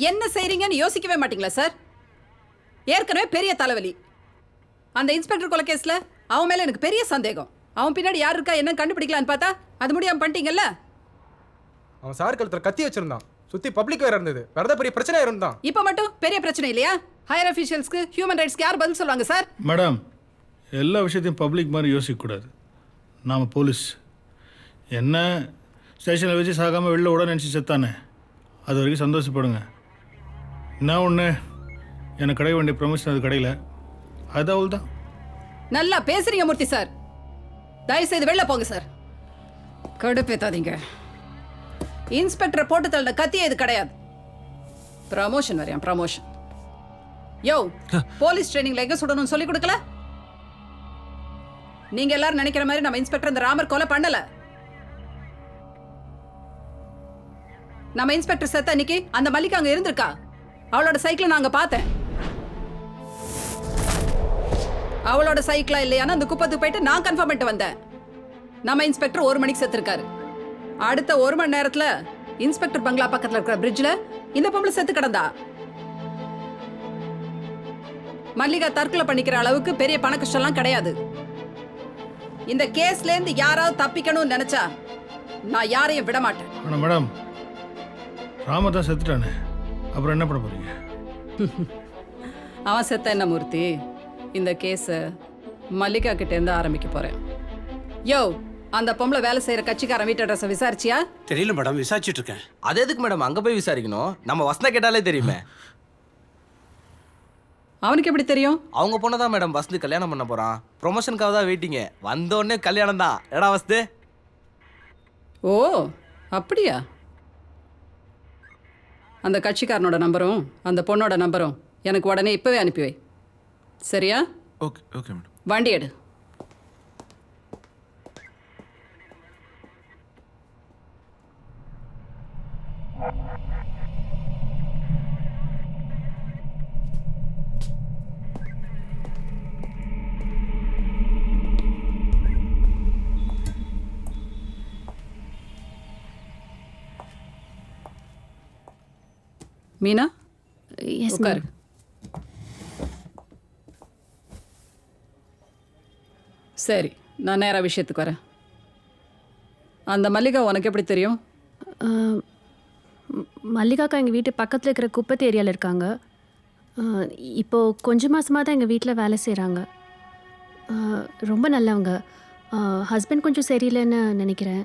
என்ன செய்றீங்கன்னு யோசிக்கவே மாட்டீங்களா சார்? ஏற்கனவே பெரிய தலைவலி. அந்த இன்ஸ்பெக்டர் கொலை கேஸ்ல அவன் மேல எனக்கு பெரிய சந்தேகம். அவன் பின்னாடி யார் இருக்கா என்ன கண்டுபிடிக்கலான்னு பார்த்தா அது முடியாம பண்ணிட்டீங்கல்ல. அவன் சார் கழுத்துல கத்தி வச்சிருந்தான். சுத்தி பப்ளிக் வேற இருந்தது. வேற பெரிய பிரச்சனை இருந்தான். இப்போ மட்டும் பெரிய பிரச்சனை இல்லையா? ஹையர் அஃபீஷியல்ஸ்க்கு ஹியூமன் ரைட்ஸ்க்கு யார் பதில் சொல்லுவாங்க சார்? மேடம், எல்லா விஷயத்தையும் பப்ளிக் மாதிரி யோசிக்கக்கூடாது. நாம் போலீஸ். என்ன ஸ்டேஷனில் வச்சு சாகாமல் வெளில விட நினச்சி செத்தானே, அது வரைக்கும் சந்தோஷப்படுங்க. என்ன ஒன்று, எனக்கு கிடைக்க வேண்டிய ப்ரொமோஷன் அது கிடைக்கல, அது அவள் தான். நல்லா பேசுறீங்க மூர்த்தி சார். தயவு செய்து வெளில போங்க சார். கடுப்பேத்தாதீங்க. இன்ஸ்பெக்டர் போட்டு தள்ள கத்தியே இது கிடையாது. ப்ரமோஷன் வரையா ப்ரமோஷன். யோ, போலீஸ் ட்ரைனிங்ல எங்க சுடணும்னு சொல்லி கொடுக்கல? நீங்க எல்லாரும் நினைக்கிற மாதிரி நம்ம இன்ஸ்பெக்டர் இந்த ராமர் கொலை பண்ணல. நம்ம இன்ஸ்பெக்டர் செத்த அன்னைக்கு அந்த மல்லிகா அங்க இருந்திருக்கா? அவளோட சைக்கிளை நான் அங்க பார்த்தேன். அவளோட சைக்கிளா இல்லையான்னு அந்த குப்பத்துக்கு போயிட்டு நான் கன்ஃபார்ம் பண்ணிட்டு வந்தேன். நம்ம இன்ஸ்பெக்டர் 1 மணிக்கு செத்துருக்காரு. அடுத்த 1 மணி நேரத்துல இன்ஸ்பெக்டர் பங்களா பக்கத்துல இருக்கிற பிரிட்ஜ்ல இந்த பொம்பளை செத்து கிடந்தா. மல்லிகா தற்கொலை பண்ணிக்கிற அளவுக்கு பெரிய பண கஷ்டம்லாம் கிடையாது. இந்த கேஸ்ல இருந்து யாராவது தப்பிக்கணும்னு நினைச்சா நான் யாரையும் விட மாட்டேன். ஆனால் மேடம், ராமர் தான் செத்துட்டானே, அப்புறம் என்ன பண்ண போறீங்க? அவன் செத்த என்ன மூர்த்தி? இந்த கேஸ மல்லிகா கிட்ட இருந்து ஆரம்பிக்க போறேன். யோ, அந்த பொம்பளை வேலை செய்யற கட்சிக்காரன் வீட்டு அட்ரஸ் விசாரிச்சியா? தெரியல மேடம், விசாரிச்சுட்டு இருக்கேன். அது எதுக்கு மேடம் அங்க போய் விசாரிக்கணும்? நம்ம வசந்தா கேட்டாலே தெரியுமே. அவனுக்கு எப்படி தெரியும்? அவங்க பொண்ணதான் மேடம் வசந்த் கல்யாணம் பண்ண போறான். ப்ரொமோஷனுக்காக தான் வெயிட்டிங்க. வந்த உடனே கல்யாணம் தான். எடா வசந்து? ஓ, அப்படியா? அந்த கட்சிக்காரனோட நம்பரும் அந்த பொண்ணோட நம்பரும் எனக்கு உடனே இப்பவே அனுப்பி வை. சரியா? Okay okay madam. வண்டி எடு. மீனா, உட்காரு. சரி, நான் நேரா விஷயத்துக்கு வரேன். அந்த மல்லிகா உனக்கு எப்படி தெரியும்? மல்லிகாக்கா எங்கள் வீட்டு பக்கத்தில் இருக்கிற குப்பத்து ஏரியாவில் இருக்காங்க. இப்போது கொஞ்சம் மாதமாக தான் எங்கள் வீட்டில் வேலை செய்கிறாங்க. ரொம்ப நல்லவங்க. ஹஸ்பண்ட் கொஞ்சம் சரியில்லைன்னு நினைக்கிறேன்.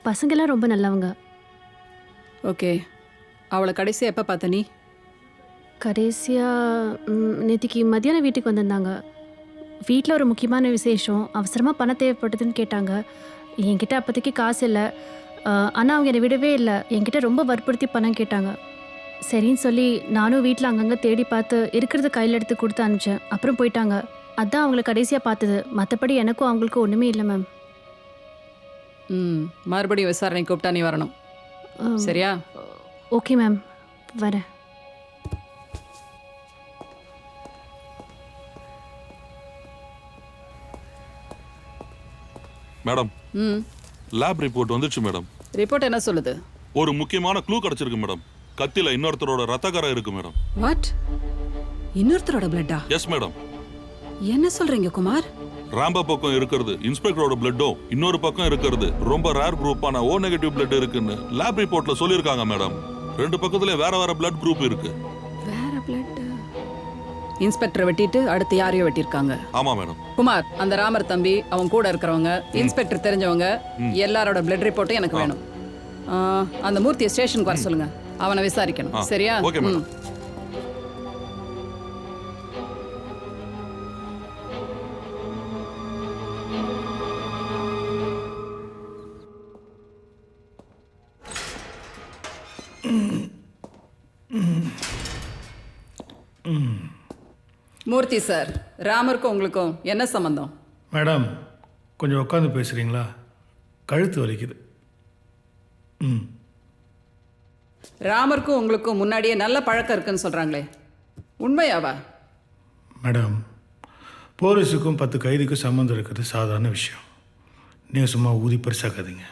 பசங்கள்லாம் ரொம்ப நல்லவங்க. ஓகே, அவளை கடைசியாக எப்போ பார்த்த நீ? கடைசியாக நேற்றுக்கு மத்தியானம் வீட்டுக்கு வந்திருந்தாங்க. வீட்டில் ஒரு முக்கியமான விசேஷம், அவசரமாக பணம் தேவைப்பட்டதுன்னு கேட்டாங்க. என்கிட்ட அப்போதைக்கு காசு இல்லை. ஆனால் அவங்க என்னை விடவே இல்லை. என்கிட்ட ரொம்ப வற்புறுத்தி பணம் கேட்டாங்க. சரின்னு சொல்லி நானும் வீட்டில் அங்கங்கே தேடி பார்த்து இருக்கிறத கையில் எடுத்து கொடுத்து அனுப்பிச்சேன். அப்புறம் போயிட்டாங்க. அதான் அவங்கள கடைசியாக பார்த்தது. மற்றபடி எனக்கும் அவங்களுக்கும் ஒன்றுமே இல்லை மேம். மறுபடியும் விசாரணை கூப்பிட்டா நீ வரணும். சரியா? ஓகே மேம், வரேன். மேடம், லேப் ரிப்போர்ட் வந்துச்சு மேடம். ரிப்போர்ட் என்ன சொல்லுது? ஒரு முக்கியமான க்ளூ கிடைச்சிருக்கு மேடம். கத்தில இன்னொருத்தரோட ரத்தக்கரை இருக்கு மேடம். வாட்? இன்னொருத்தரோட பிளட்டா? Yes madam. என்ன சொல்றீங்க குமார்? ராம்பா பக்கம் இருக்கிறது இன்ஸ்பெக்டரோட பிளட்டும், இன்னொரு பக்கம் இருக்கிறது ரொம்ப ரேர் குரூப்பான O நெகட்டிவ் பிளட் இருக்குன்னு லேப் ரிப்போர்ட்ல சொல்லியிருக்காங்க மேடம். 2 பக்கத்துல வேற வேற பிளட் குரூப் இருக்கு. வேற பிளட்? இன்ஸ்பெக்டர் வெட்டிட்டு அடுத்து யாரையோ வெட்டியிருக்காங்க. ஆமா மேடம். குமார், அந்த ராமர் தம்பி, அவன் கூட இருக்கிறவங்க, இன்ஸ்பெக்டர் தெரிஞ்சவங்க எல்லாரோட பிளட் ரிப்போர்ட்டும் எனக்கு வேணும். அந்த மூர்த்தியை ஸ்டேஷனுக்கு வர சொல்லுங்க. அவனை விசாரிக்கணும். சரியா? Okay madam. மூர்த்தி சார், ராமருக்கும் உங்களுக்கும் என்ன சம்பந்தம்? மேடம், கொஞ்சம் உட்காந்து பேசுகிறீங்களா? கழுத்து வலிக்குது. ராமருக்கும் உங்களுக்கும் முன்னாடியே நல்ல பழக்கம் இருக்குன்னு சொல்கிறாங்களே, உண்மையாவா? மேடம், போலீஸுக்கும் 10 கைதிக்கும் சம்மந்தம் இருக்கிறது சாதாரண விஷயம். நீங்கள் சும்மா ஊதி பெருசாக்காதீங்க.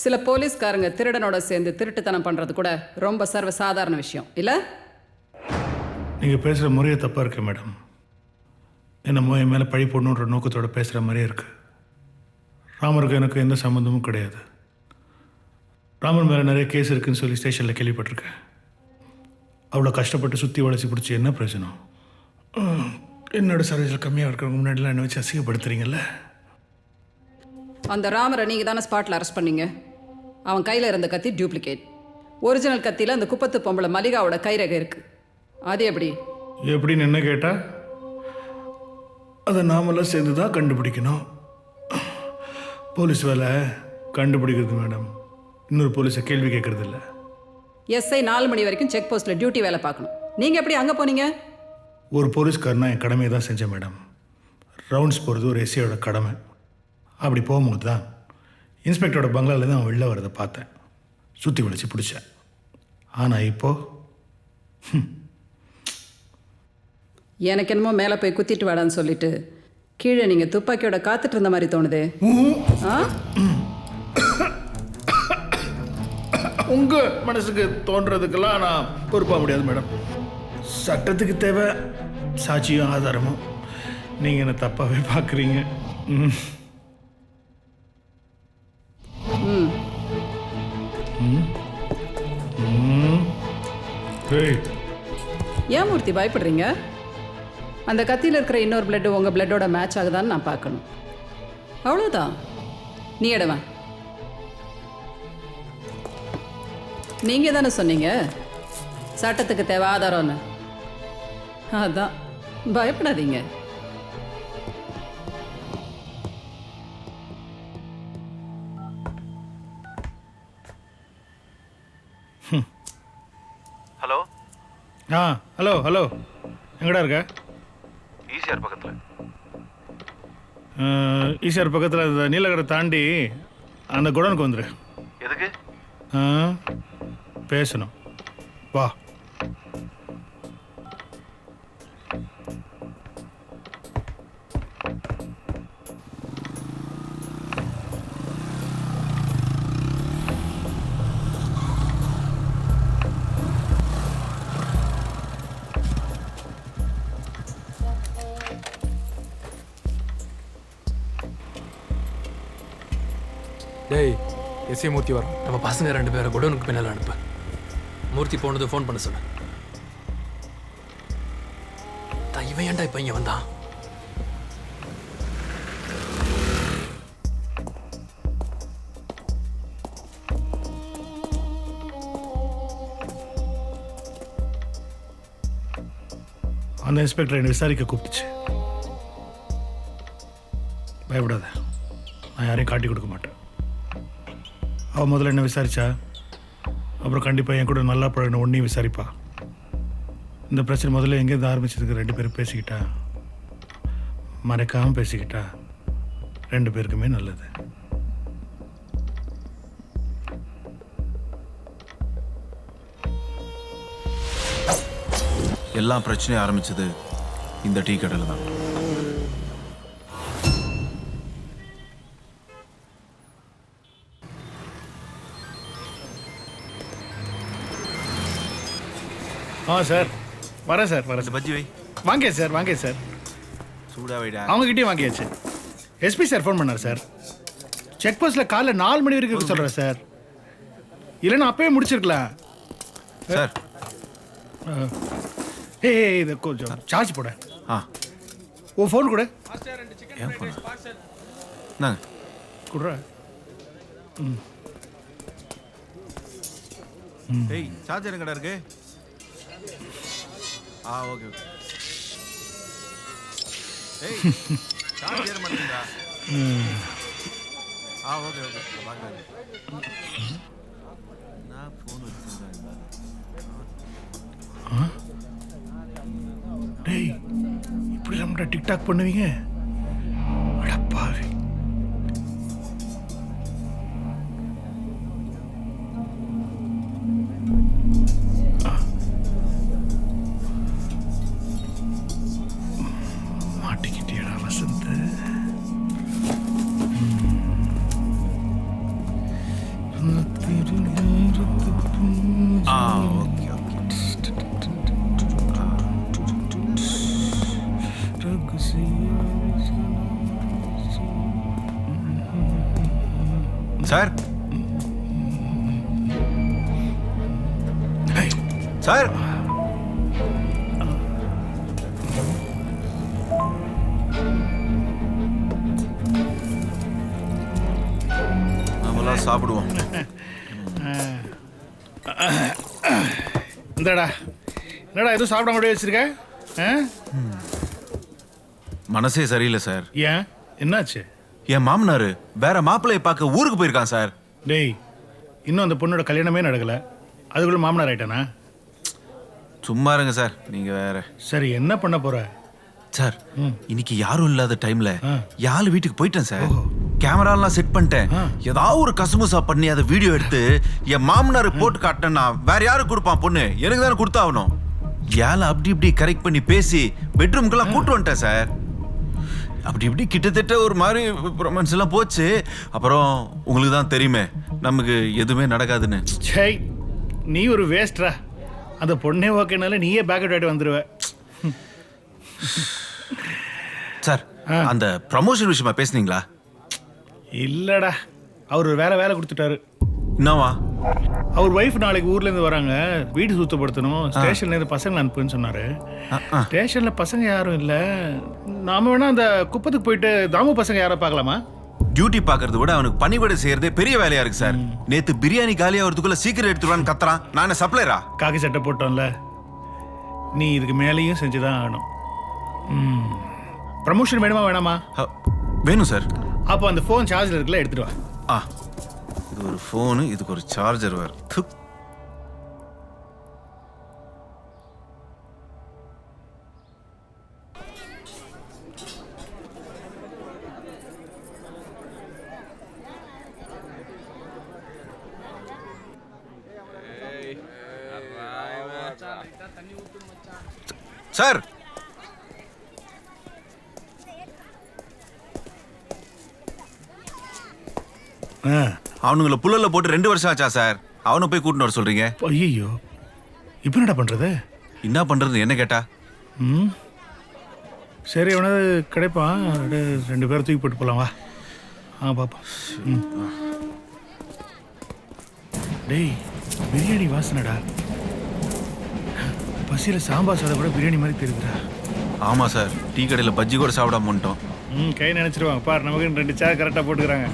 சில போலீஸ்காரங்க திருடனோட சேர்ந்து திருட்டுத்தனம் பண்ணுறது கூட ரொம்ப சர்வசாதாரண விஷயம் இல்லை? நீங்கள் பேசுகிற முறையே தப்பாக இருக்கு மேடம். என்னமோ என் மேலே பழி போடணுன்ற நோக்கத்தோட பேசுகிற மாதிரியே இருக்குது. ராமருக்கு எனக்கு எந்த சம்மந்தமும் கிடையாது. ராமன் மேலே நிறைய கேஸ் இருக்குன்னு சொல்லி ஸ்டேஷனில் கேள்விப்பட்டிருக்கேன். அவ்வளோ கஷ்டப்பட்டு சுற்றி வளைச்சி பிடிச்சி என்ன பிரயோஜனம்? என்னோட சர்வீஸில் கம்மியாக இருக்கிறவங்க முன்னாடிலாம் என்னை வச்சு அசிங்கப்படுத்துறீங்கல்ல. அந்த ராமரை நீங்கள் தானே ஸ்பாட்டில் அரெஸ்ட் பண்ணீங்க. அவன் கையில் இருந்த கத்தி டூப்ளிகேட். ஒரிஜினல் கத்தியில் அந்த குப்பத்து பொம்பளை மல்லிகாவோட கைரேகை இருக்குது. அது எப்படி? எப்படின்னு என்ன கேட்டால் அதை நாமெல்லாம் சேர்ந்து தான் கண்டுபிடிக்கணும். போலீஸ் வேலை கண்டுபிடிக்கிறது மேடம். இன்னொரு போலீஸை கேள்வி கேட்கறது இல்லை. எஸ்ஐ 4 மணி வரைக்கும் செக் போஸ்ட்டில் டியூட்டி வேலை பார்க்கணும். நீங்கள் எப்படி அங்கே போனீங்க? ஒரு போலீஸ்காரனா என் கடமையை தான் செஞ்சேன் மேடம். ரவுண்ட்ஸ் போகிறது ஒரு எஸ்ஐயோட கடமை. அப்படி போகும்போது தான் இன்ஸ்பெக்டரோட பங்களாலேருந்து அவன் வெளில வரதை பார்த்தேன். சுற்றி வளைச்சி பிடிச்சேன். ஆனால் இப்போது எனக்கு என்னமோ மேலே போய் குத்திட்டு வாடான்னு சொல்லிட்டு கீழே நீங்கள் துப்பாக்கியோட காத்துட்டு இருந்த மாதிரி தோணுதே. ஆ? உங்கள் மனசுக்கு தோன்றதுக்கெல்லாம் நான் பொறுப்பாக முடியாது மேடம். சட்டத்துக்கு தேவை சாட்சியும் ஆதாரமும். நீங்கள் என்ன தப்பாகவே பார்க்குறீங்க. ஏன் மூர்த்தி பயப்படுறீங்க? அந்த கத்தியில் இருக்கிற இன்னொரு பிளட்டு உங்கள் பிளட்டோட மேட்ச் ஆகுதான்னு நான் பார்க்கணும். அவ்வளோதான். நீ இடவன். நீங்கள் தானே சொன்னீங்க சட்டத்துக்கு தேவை ஆதாரம்னு. அதான் பயப்படாதீங்க. ஹலோ. Hello hello. எங்கடா இருக்க? ஈசிஆர் பக்கத்தில். ஈசிஆர் பக்கத்தில் அந்த நீலகரை தாண்டி அந்த குடனுக்கு வந்துரு. எதுக்கு? பேசணும். வா. டேய், எஸ்ஐ மூர்த்தி வரோம். நம்ம பசங்க 2 பேரை குடோனுக்கு பின்னால் அனுப்பு. மூர்த்தி போனது ஃபோன் பண்ண சொல்லு. இவன் ஏன்டா இப்போ இங்கே வந்தான்? அந்த இன்ஸ்பெக்டர் என்னை விசாரிக்க கூப்பிட்டுச்சு. பயப்படாத, நான் யாரையும் காட்டி கொடுக்க மாட்டேன். அவள் முதல்ல என்ன விசாரிச்சா, அப்புறம் கண்டிப்பாக என் கூட நல்லா பழகின ஒன்றையும் விசாரிப்பா. இந்த பிரச்சனை முதல்ல எங்கேருந்து ஆரம்பிச்சதுக்கு 2 பேரும் பேசிக்கிட்டா, மறைக்காமல் பேசிக்கிட்டா 2 பேருக்குமே நல்லது. எல்லா பிரச்சனையும் ஆரம்பிச்சது இந்த டீ கடையில் தான். சார் வரேன் சார், வரேன். பஜ்ஜி வை. வாங்க சார், வாங்க சார். சூடா வைடா. அவங்ககிட்டயும் வாங்கியாச்சு. எஸ்பி சார் ஃபோன் பண்ணார் சார். செக் போஸ்ட்டில் காலைல 4 மணி வரைக்கும் இருக்க சொல்கிறேன் சார். இல்லைன்னா அப்பயே முடிச்சிருக்கலாம் சார். இதை கொஞ்சம் சார்ஜ் போட. ஓ ஃபோன் கூட. ஏன் ஃபோன்? நாங்க கொடுறா. ஏய், சார்ஜர் எங்கடா இருக்கு? Okay okay. ஏய், சார்ஜ் ஏற மாட்டேங்குதா? Okay okay. வாங்க. நான் ஃபோன் வச்சிருந்தேன். டேய், இப்படி நம்மகிட்ட டிக்டாக் பண்ணுவீங்க? அடப்பாவி. மாட்டிக்கிட்டியடா வசந்த். சார் சார் நம்மளாம் சாப்பிடுவோம். இந்தடா என்னடா எதுவும் சாப்பிட முடியாது வச்சிருக்க? மனசே சரியில்லை சார். ஏன் என்னாச்சு? என் மாமனார் வேற மாப்பிள்ளையை பார்க்க ஊருக்கு போயிருக்கான் சார். டேய், இன்னும் அந்த பொண்ணோட கல்யாணமே நடக்கல, அதுக்குள்ள மாமனார் ஆயிட்டானா? சும்மா இருங்க சார், நீங்க வேற. சரி, என்ன பண்ண போற? சார் இன்னைக்கு யாரும் இல்லாத டைம்ல யாழ் வீட்டுக்கு போயிட்டேன் சார். கேமராலாம் செட் பண்ணிட்டேன். ஏதாவது ஒரு கசுமுசா பண்ணி அதை வீடியோ எடுத்து என் மாமனார் போட்டு காட்டினா வேற யாருக்கு கொடுப்பான்? பொண்ணு எனக்கு தானே கொடுத்தாகணும். யாழ் அப்படி இப்படி கரெக்ட் பண்ணி பேசி பெட்ரூம்க்கெல்லாம் கூட்டு வந்துட்டேன் சார். அப்படி இப்படி கிட்டத்தட்ட ஒரு மாதிரி ரொமான்ஸ் எல்லாம் போச்சு. அப்புறம் உங்களுக்கு தான் தெரியுமே நமக்கு எதுவுமே நடக்காதுன்னு. சை, நீ ஒரு வேஸ்ட்ரா. அந்த பொண்ணே ஓகேனால நீயே பேக்கெட் ஆகிட்டு வந்துடுவ. சார் அந்த ப்ரமோஷன் விஷயமா பேசுனீங்களா? இல்லடா, அவர் வேலை கொடுத்துட்டாரு. என்னவா? அவர் ஒய்ஃப் நாளைக்கு ஊர்ல இருந்து வராங்க, வீடு சுத்தப்படுத்தணும், ஸ்டேஷன்ல இருந்து பசங்களை அனுப்புன்னு சொன்னாரு. ஸ்டேஷன்ல பசங்க யாரும் இல்ல, நாம வேணா அந்த குப்பத்துக்கு போயிட்டு தாமு பசங்க யாரை பார்க்கலாமா? டியூட்டி பாக்குறத விட அவனுக்கு பணிவிடை செய்யறதே பெரிய வேலையா இருக்கு சார். நேத்து பிரியாணி காலியா வரதுக்குள்ள சீக்கிரம் எடுத்துருவான்னு கத்துறான். நான் என்ன சப்ளையரா? காக்கி சட்டை போட்டோம்ல, நீ இதுக்கு மேலேயும் செஞ்சுதான் ஆகணும். ப்ரமோஷன் வேணுமா வேணாமா? வேணும் சார். அப்போ அந்த ஃபோன் சார்ஜில் இருக்குல்ல, எடுத்துட்டு வா. இது ஒரு ஃபோனு, இதுக்கு ஒரு சார்ஜர் வேறு. சார் அவனுங்களை புல்லல போட்டு 2 வருஷம் ஆச்சா சார்? அவனை போய் கூட்டின்னு வர சொல்றீங்க? ஐயோ, இப்போ என்னடா பண்றது? என்ன பண்றது என்ன கேட்டா? சரி, அவனது கிடைப்பான். 2 பேரை தூக்கி போட்டு போலாம், வா. பாப்பா. டேய், பிரியாணி வாசனடா. பசியில சாம்பார் சாதம் கூட பிரியாணி மாதிரி தெரியுதுடா. ஆமா சார், டீ கடையில் பஜ்ஜி கூட சாப்பிடாம வந்துட்டோம். கை நினைச்சிருவாங்க பார், நமக்கு 2 சேர் கரெக்டாக போட்டுக்கிறாங்க.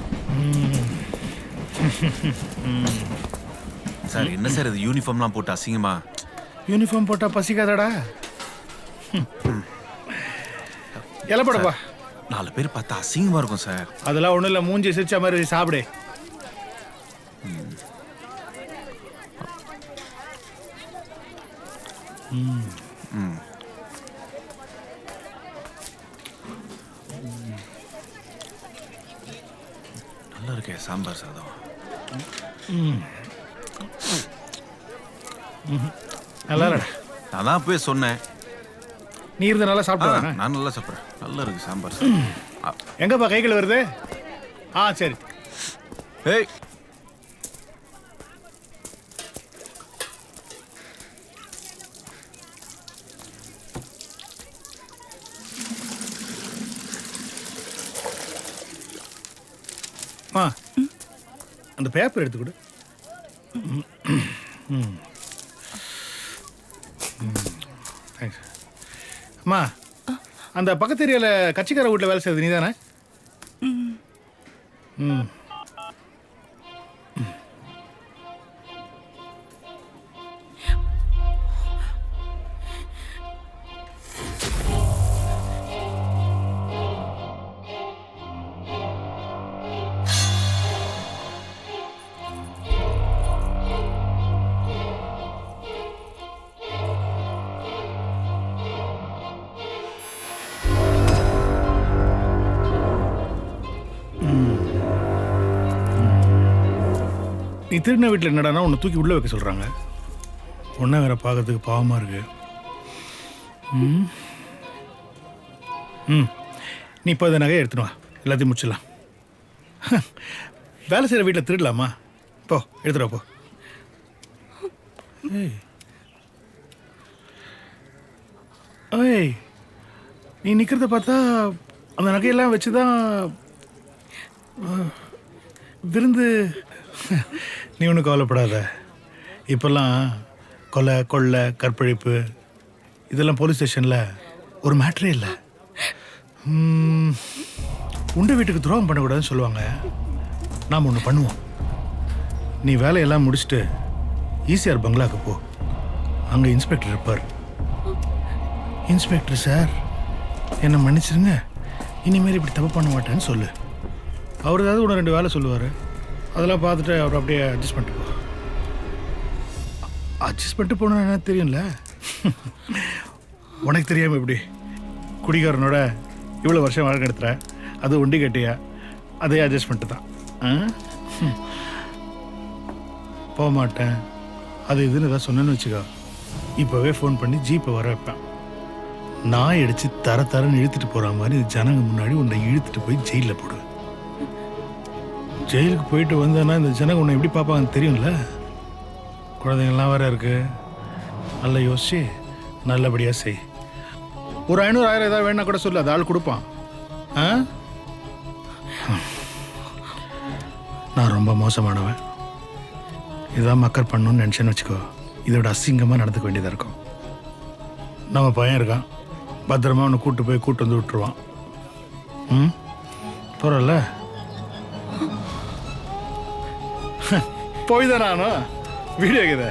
சார் என்ன சார் இது யூனிஃபார்ம்லாம் போட்டு அசிங்கமா? யூனிஃபார்ம் போட்டா பசிக்காதடா. எலப்படப்பா. 4 பேர் பார்த்தா அசிங்கமா இருக்கும் சார். அதெல்லாம் ஒன்றும் இல்லை, மூஞ்சி சிரிச்ச மாதிரி சாப்பிடு. நல்லா இருக்கே சாம்பார் சாதம். நல்லா இல்லடா. நான் தான் போய் சொன்னேன். நீ இருந்து நல்லா சாப்பிட்டு. நான் நல்லா சாப்பிட்றேன். நல்லா இருக்கு சாம்பார் சாதம். எங்கப்பா கைகள் வருது? சரி. ஏய், அந்த பேப்பர் எடுத்து கொடு. அம்மா, அந்த பக்கத்து ஏரியாவில் கட்சிக்கார வீட்டில் வேலை செய்யறது நீ தானே? நீ திருடின வீட்டில் என்னடானா உன்னை தூக்கி உள்ளே வைக்க சொல்கிறாங்க. ஒன்றா வேற பார்க்கறதுக்கு பாவமாக இருக்கு. நீ இப்போ இந்த நகையை எடுத்துன்னு வா, எல்லாத்தையும் முடிச்சிடலாம். வேலை செய்கிற வீட்டில் திருடலாமா? போ, எடுத்துட்டு வா, போ. ஏய், நீ நிற்கிறத பார்த்தா அந்த நகையெல்லாம் வச்சு தான் விருந்து நீ ஒன்றும் கவலைப்படாத. இப்போல்லாம் கொலை கொள்ளை கற்பழிப்பு இதெல்லாம் போலீஸ் ஸ்டேஷனில் ஒரு மேட்ரே இல்லை. உண்ட வீட்டுக்கு துரோகம் பண்ணக்கூடாதுன்னு சொல்லுவாங்க. நாம் ஒன்று பண்ணுவோம். நீ வேலையெல்லாம் முடிச்சுட்டு ஈசிஆர் பங்களாக்கு போ. அங்கே இன்ஸ்பெக்டர் இருப்பார். இன்ஸ்பெக்டர் சார், என்னை மன்னிச்சிருங்க, இனிமேல் இப்படி தப்பு பண்ண மாட்டேன்னு சொல்லு. அவர் ஏதாவது ஒன்று 2 வேலை சொல்லுவார். அதெல்லாம் பார்த்துட்டு அவர் அப்படியே அட்ஜஸ்ட் பண்ணிட்டு போ. அட்ஜஸ்ட் பண்ணிட்டு போனால் என்ன தெரியும்ல. உனக்கு தெரியாமல் எப்படி குடிகாரனோட இவ்வளோ வருஷம் வழக்கு எடுத்துற, அது ஒண்டி கட்டியா, அதே அட்ஜஸ்ட் பண்ணிட்டு தான் போக மாட்டேன் அது இதுன்னு ஏதாவது சொன்னேன்னு வச்சுக்கோ, இப்போவே ஃபோன் பண்ணி ஜீப்பை வர வைப்பேன். நாய் அடித்து தரன்னு இழுத்துட்டு போகிற மாதிரி ஜனங்க முன்னாடி உன்னை இழுத்துட்டு போய் ஜெயிலில் போடுவேன். ஜெயிலுக்கு போயிட்டு வந்தேன்னா இந்த ஜனங்க உன்னை எப்படி பார்ப்பாங்கன்னு தெரியும்ல. குழந்தைங்கள்லாம் வேற இருக்கு. நல்லா யோசிச்சு நல்லபடியாக செய். ஒரு 500 1000 ஏதாவது வேணா கூட சொல்லு, அது ஆள் கொடுப்பான். ஆ, நான் ரொம்ப மோசமானவன். இதான் மக்கள் பண்ணணும்னு நினச்சேன்னு வச்சுக்கோ, இதோட அசிங்கமாக நடந்துக்க வேண்டியதாக இருக்கும். நம்ம பையன் இருக்கான், பத்திரமா அவனை கூட்டு வந்து விட்டுருவான். போகிறல்ல போய் தான் நானும் வீடியோ கதை.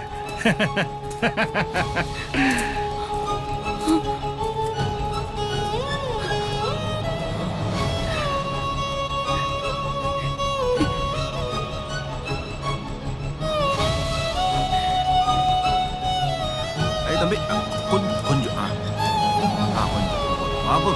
தம்பி கொஞ்சம் கொஞ்சம் கொஞ்சம் பாபு.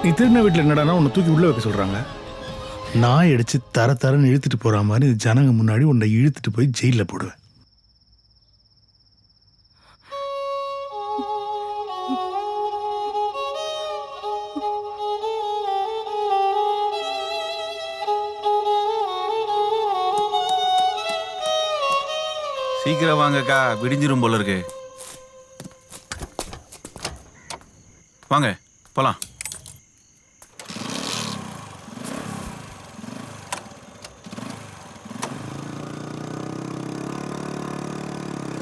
நீ திருந வீட்டில் என்னடானா உன்னை தூக்கி உள்ள வைக்க சொல்கிறாங்க. நாய் அடித்து தரன்னு இழுத்துட்டு போகிற மாதிரி ஜனங்க முன்னாடி உன்னை இழுத்துட்டு போய் ஜெயிலில் போடுவேன். சீக்கிரம் வாங்கக்கா, விடிஞ்சிரும் போல இருக்கு. வாங்க போலாம்.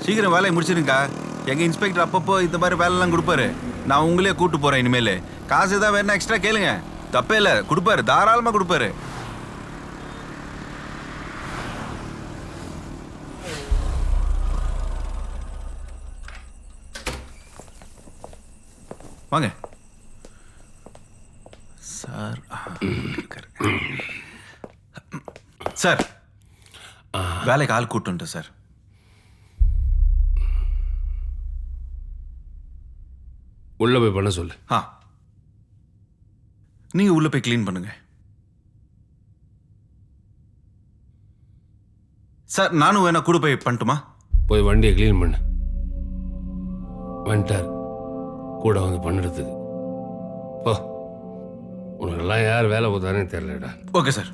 சீக்கிரம் வேலையை முடிச்சிருங்கக்கா. எங்கள் இன்ஸ்பெக்டர் அப்பப்போ இந்த மாதிரி வேலைலாம் கொடுப்பாரு. நான் உங்களே கூட்டு போகிறேன். இனிமேல் காசு ஏதாவது வேணா எக்ஸ்ட்ரா கேளுங்க, தப்பே இல்லை, கொடுப்பாரு, தாராளமாக கொடுப்பாரு. வாங்க சார். சார், வேலைக்கு ஆள் கூட்டு வந்துட்டேன் சார். உள்ள போய் பண்ண சொல்லு. நீங்க உள்ள போய் க்ளீன் பண்ணுங்க சார். நானும் வேணா கூட போய் பண்ணட்டுமா? போய் வண்டியை க்ளீன் பண்ணு. வந்துட்டார் கூட வந்து பண்ணுறதுக்கு. ஓ, உனக்கெல்லாம் யார் வேலை கொடுத்தானே தெரியலடா. Okay sir.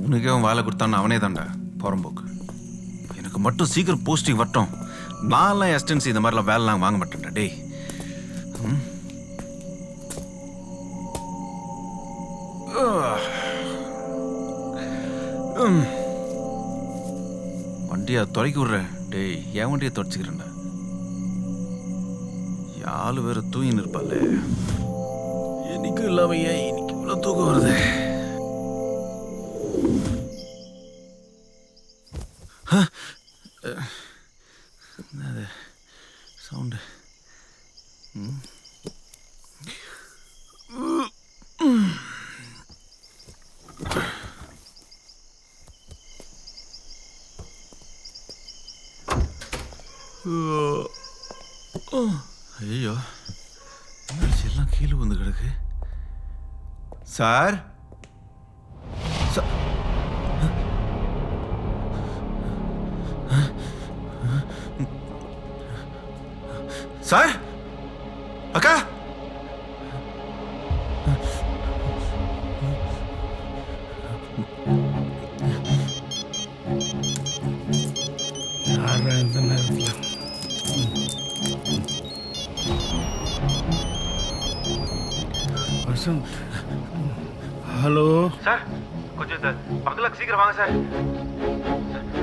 உனக்கே அவன் வேலை கொடுத்தான்னு அவனே தான்டா புறம்போக்கு. எனக்கு மட்டும் சீக்கிரம் போஸ்டிங் வரட்டும். நான்லாம் எஸ்டன்சி இந்த மாதிரிலாம் வேலைலாம் வாங்க மாட்டேன்டா டேய். வண்டியை துறைக்கி விட்ற டேய். என் வண்டியை துடைச்சிக்கிறேன்டா. யாழ் வேற தூங்கின்னு இருப்பாள். எனக்கு இல்லாம ஏன் இன்னைக்கு இவ்வளோ தூக்கம் வருது? என்னது சவுண்டு? ஐயோ, எல்லாம் கீழே வந்து கிடக்கு. சார், சார், அக்கா, வசந்த் ஹலோ சார் கொஞ்சம் இந்த பக்கத்தில் சீக்கிரம் வாங்க sir.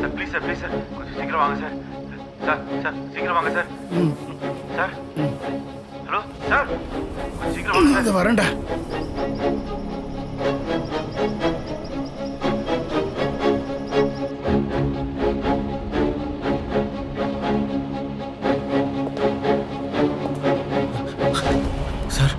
Sir please sir, please sir, கொஞ்சம் சீக்கிரம் வாங்க சார். சார் சார் சீக்கிரம் வாங்க சார். சார் ஹலோ சார், கொஞ்சம் சீக்கிரம் வாங்க சார். அது வரேன்டா. சார்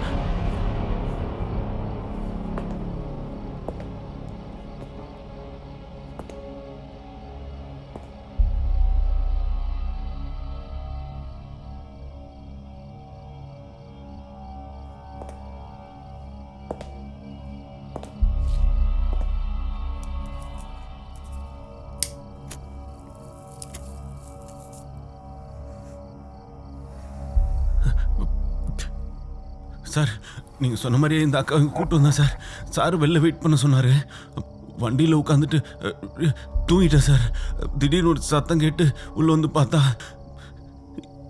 சார் நீங்கள் சொன்ன மாதிரியே இந்த அக்காவை கூப்பிட்டு வந்தேன் சார். சார் வெளில வெயிட் பண்ண சொன்னார். வண்டியில் உட்காந்துட்டு தூங்கிட்டேன் சார். திடீர்னு ஒரு சத்தம் கேட்டு உள்ளே வந்து பார்த்தா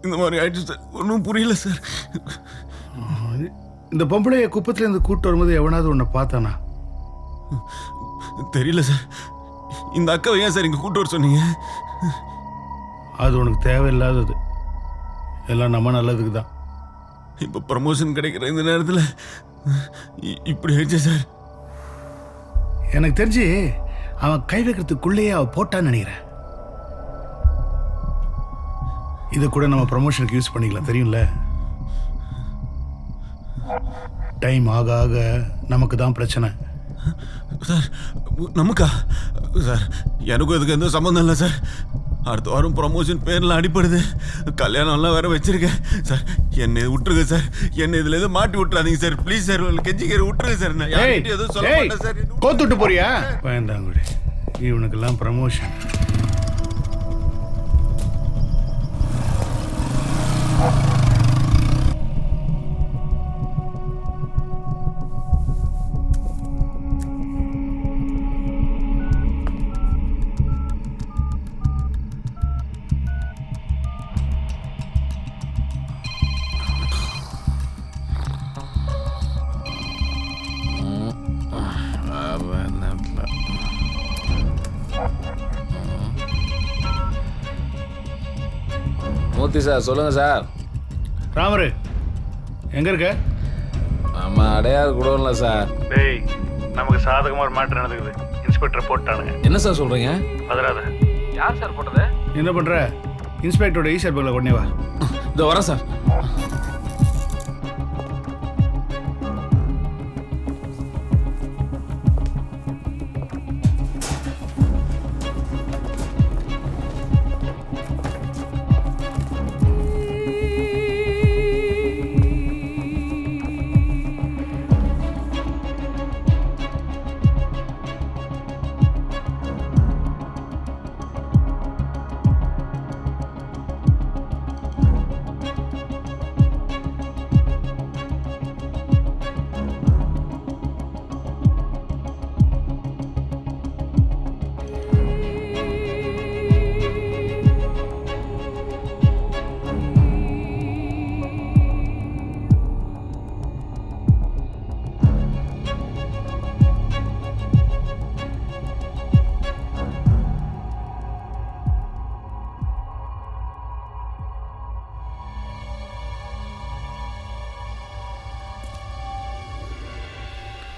இந்த மாதிரி ஆயிடுச்சு சார். ஒன்றும் புரியல சார். இந்த பொம்பளைய குப்பத்துலேருந்து கூப்பிட்டு வரும்போது எவனாவது உன்னை பார்த்தானா? தெரியல சார். இந்த அக்காவை ஏன் சார் இங்கே கூப்பிட்டு வர சொன்னீங்க? அது உனக்கு தேவையில்லாதது. எல்லாம் நம்ம நல்லதுக்கு தான். இப்போ ப்ரமோஷன் கிடைக்கிற இந்த நேரத்தில் இப்படி ஆயிடுச்சு சார். எனக்கு தெரிஞ்சு அவன் கை வைக்கிறதுக்குள்ளேயே அவன் போட்டான்னு நினைக்கிறேன். இதை கூட நம்ம ப்ரமோஷனுக்கு யூஸ் பண்ணிக்கலாம், தெரியும்ல? டைம் ஆக ஆக நமக்கு தான் பிரச்சனை. சார் நமக்கா? சார் எனக்கும் இதுக்கு எந்த சம்மந்தம் இல்லை சார். அடுத்த வாரம் ப்ரமோஷன் பேரில் அடிப்படுது. கல்யாணம்லாம் வேற வச்சிருக்கேன் சார். என்னை விட்டுருங்க சார். என்னை இதில் எதுவும் மாட்டி விட்டுறாதீங்க சார். ப்ளீஸ் சார், கெஞ்சிக்கிற விட்டுருங்க சார். நான் யார்கிட்டயும் எதுவும் சொல்ல மாட்டேன் சார். கோத்துட்டு போறியா? வேண்டாம் குடி, இவனுக்கெல்லாம் ப்ரமோஷன். மூர்த்தி சார் சொல்லுங்கள் சார். ராமரு எங்க இருக்க? ஆமா, அடையாறு குடோன்ல சார். டேய், நமக்கு சாதகமா ஒரு மேட்டர் நடக்குது. இன்ஸ்பெக்டர் போட்டானுங்க. என்ன சார் சொல்றீங்க? பதறாத. யார் சார் போட்டது? என்ன பண்ற? இன்ஸ்பெக்டரோட ஈஸியர் பேக்ல கொண்டே வா. இதோ வரேன் சார்.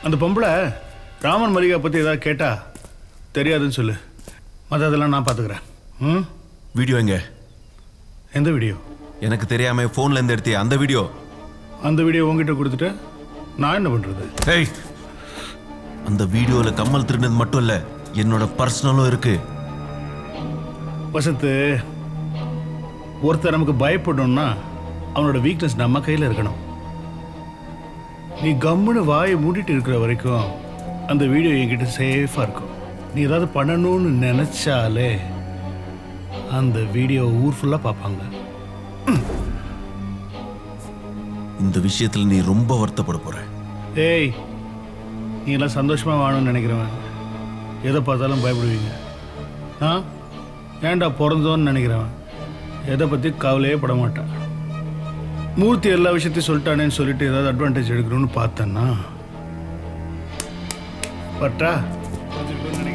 அந்த பொம்பளை ராமன் மல்லிகா பற்றி ஏதாவது கேட்டா தெரியாதுன்னு சொல்லு. மற்றதெல்லாம் நான் பார்த்துக்கிறேன். ம், வீடியோ எங்க? எந்த வீடியோ? எனக்கு தெரியாம ஃபோன்ல இருந்து எடுத்தியா அந்த வீடியோ? அந்த வீடியோ உங்ககிட்ட கொடுத்துட்டு நான் என்ன பண்ணுறது? ஏய், அந்த வீடியோவில் கம்மல் திருடினது மட்டும் இல்லை, என்னோட பர்சனலும் இருக்கு. வசத்து, ஒருத்தர் நமக்கு பயப்படணும்னா அவனோட வீக்னஸ் நம்ம கையில் இருக்கணும். நீ கம்முன்னு வாயை மூடிட்டு இருக்கிற வரைக்கும் அந்த வீடியோ என்கிட்ட சேஃபாக இருக்கும். நீ ஏதாவது பண்ணணும்னு நினச்சாலே அந்த வீடியோ ஊர் ஃபுல்லாக பார்ப்பாங்க. இந்த விஷயத்தில் நீ ரொம்ப வருத்தப்பட போற. ஏய், நீ எல்லாம் சந்தோஷமாக வாழணும்னு நினைக்கிறவன் எதை பார்த்தாலும் பயப்படுவீங்க. ஏன்டா பிறந்தோன்னு நினைக்கிறவன் எதை பற்றி கவலையே பட மாட்டான். மூர்த்தி எல்லா விஷயத்தையும் சொல்லிட்டானேன்னு சொல்லிட்டு ஏதாவது அட்வான்டேஜ் எடுக்கணும்னு பார்த்தேன்னா பட்டா புரிஞ்சுக்கணும்னு நினைக்கிறேன்.